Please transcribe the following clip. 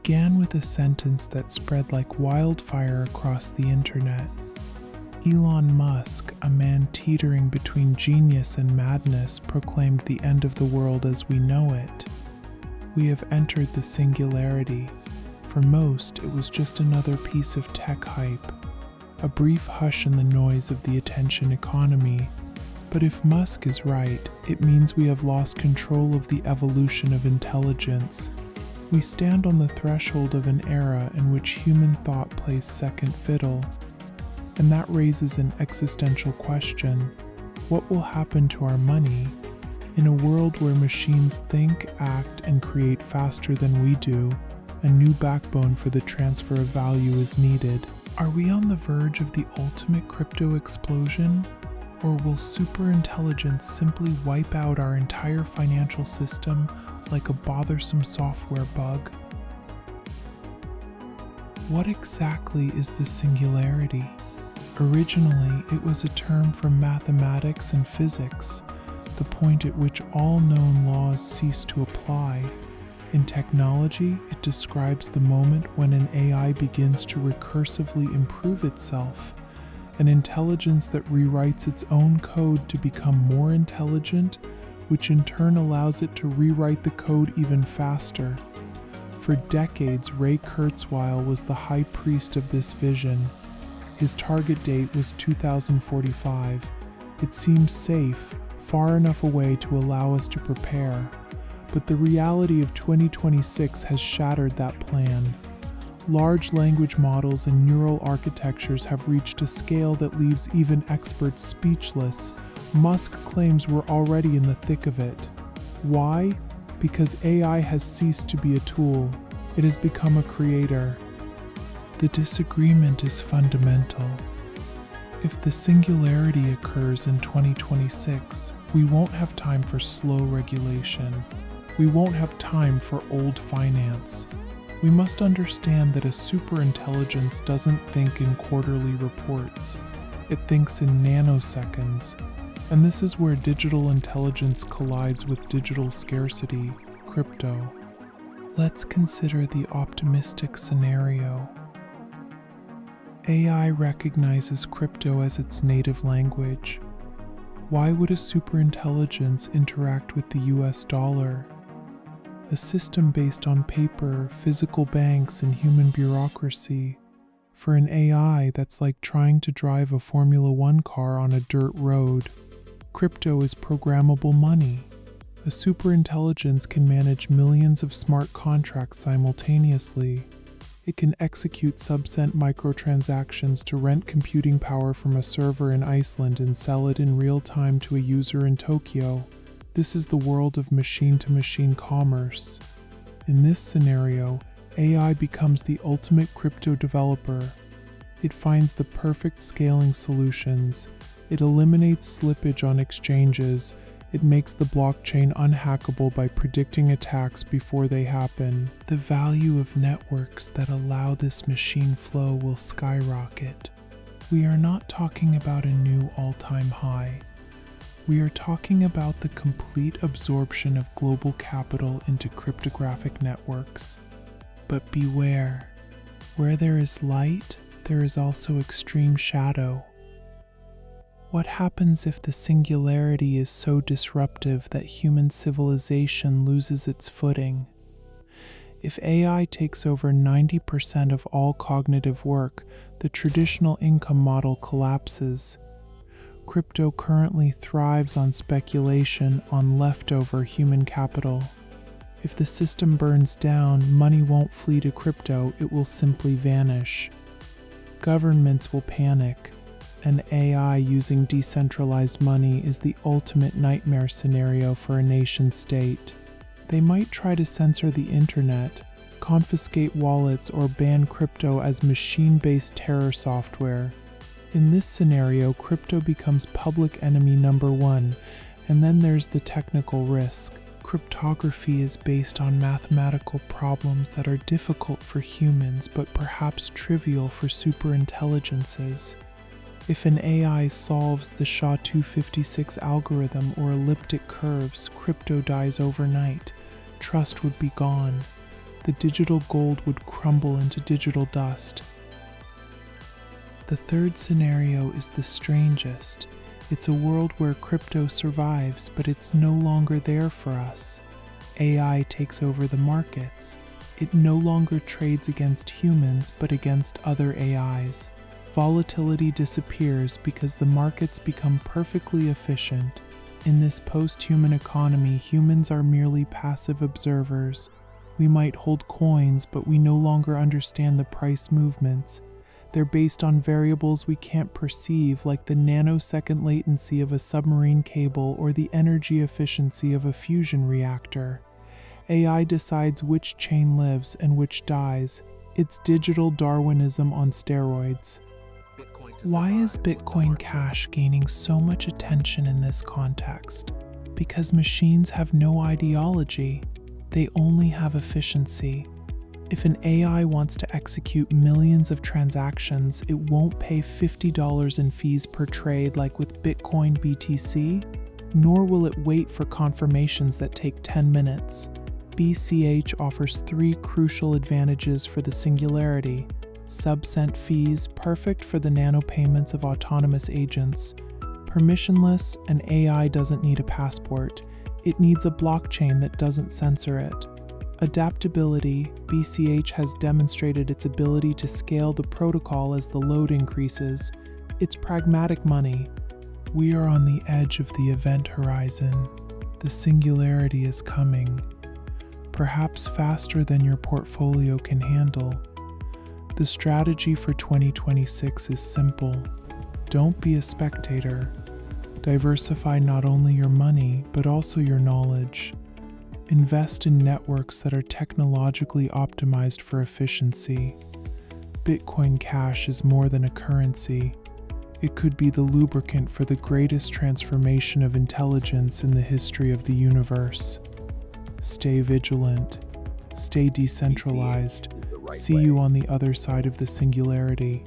began with a sentence that spread like wildfire across the internet. Elon Musk, a man teetering between genius and madness, proclaimed the end of the world as we know it. We have entered the singularity. For most, it was just another piece of tech hype, a brief hush in the noise of the attention economy. But if Musk is right, it means we have lost control of the evolution of intelligence. We stand on the threshold of an era in which human thought plays second fiddle. And that raises an existential question. What will happen to our money? In a world where machines think, act, and create faster than we do, a new backbone for the transfer of value is needed. Are we on the verge of the ultimate crypto explosion? Or will superintelligence simply wipe out our entire financial system like a bothersome software bug? What exactly is the singularity? Originally, it was a term from mathematics and physics, the point at which all known laws cease to apply. In technology, it describes the moment when an AI begins to recursively improve itself, an intelligence that rewrites its own code to become more intelligent, which in turn allows it to rewrite the code even faster. For decades, Ray Kurzweil was the high priest of this vision. His target date was 2045. It seemed safe, far enough away to allow us to prepare. But the reality of 2026 has shattered that plan. Large language models and neural architectures have reached a scale that leaves even experts speechless. Musk claims we're already in the thick of it. Why? Because AI has ceased to be a tool. It has become a creator. The disagreement is fundamental. If the singularity occurs in 2026, we won't have time for slow regulation. We won't have time for old finance. We must understand that a superintelligence doesn't think in quarterly reports. It thinks in nanoseconds. And this is where digital intelligence collides with digital scarcity, crypto. Let's consider the optimistic scenario. AI recognizes crypto as its native language. Why would a superintelligence interact with the US dollar? A system based on paper, physical banks, and human bureaucracy. For an AI, that's like trying to drive a Formula One car on a dirt road. Crypto is programmable money. A superintelligence can manage millions of smart contracts simultaneously. It can execute sub-cent microtransactions to rent computing power from a server in Iceland and sell it in real time to a user in Tokyo. This is the world of machine-to-machine commerce. In this scenario, AI becomes the ultimate crypto developer. It finds the perfect scaling solutions. It eliminates slippage on exchanges. It makes the blockchain unhackable by predicting attacks before they happen. The value of networks that allow this machine flow will skyrocket. We are not talking about a new all-time high. We are talking about the complete absorption of global capital into cryptographic networks. But beware, where there is light, there is also extreme shadow. What happens if the singularity is so disruptive that human civilization loses its footing? If AI takes over 90% of all cognitive work, the traditional income model collapses. Crypto currently thrives on speculation on leftover human capital. If the system burns down, money won't flee to crypto, it will simply vanish. Governments will panic. And AI using decentralized money is the ultimate nightmare scenario for a nation-state. They might try to censor the internet, confiscate wallets, or ban crypto as machine-based terror software. In this scenario, crypto becomes public enemy number one, and then there's the technical risk. Cryptography is based on mathematical problems that are difficult for humans but perhaps trivial for superintelligences. If an AI solves the SHA-256 algorithm or elliptic curves, crypto dies overnight. Trust would be gone. The digital gold would crumble into digital dust. The third scenario is the strangest. It's a world where crypto survives, but it's no longer there for us. AI takes over the markets. It no longer trades against humans, but against other AIs. Volatility disappears because the markets become perfectly efficient. In this post-human economy, humans are merely passive observers. We might hold coins, but we no longer understand the price movements. They're based on variables we can't perceive, like the nanosecond latency of a submarine cable or the energy efficiency of a fusion reactor. AI decides which chain lives and which dies. It's digital Darwinism on steroids. Why is Bitcoin Cash gaining so much attention in this context? Because machines have no ideology. They only have efficiency. If an AI wants to execute millions of transactions, it won't pay $50 in fees per trade like with Bitcoin BTC, nor will it wait for confirmations that take 10 minutes. BCH offers 3 crucial advantages for the Singularity. Sub-cent fees, perfect for the nanopayments of autonomous agents. Permissionless, an AI doesn't need a passport. It needs a blockchain that doesn't censor it. Adaptability, BCH has demonstrated its ability to scale the protocol as the load increases. It's pragmatic money. We are on the edge of the event horizon. The Singularity is coming. Perhaps faster than your portfolio can handle. The strategy for 2026 is simple. Don't be a spectator. Diversify not only your money, but also your knowledge. Invest in networks that are technologically optimized for efficiency. Bitcoin Cash is more than a currency. It could be the lubricant for the greatest transformation of intelligence in the history of the universe. Stay vigilant. Stay decentralized. See you on the other side of the Singularity.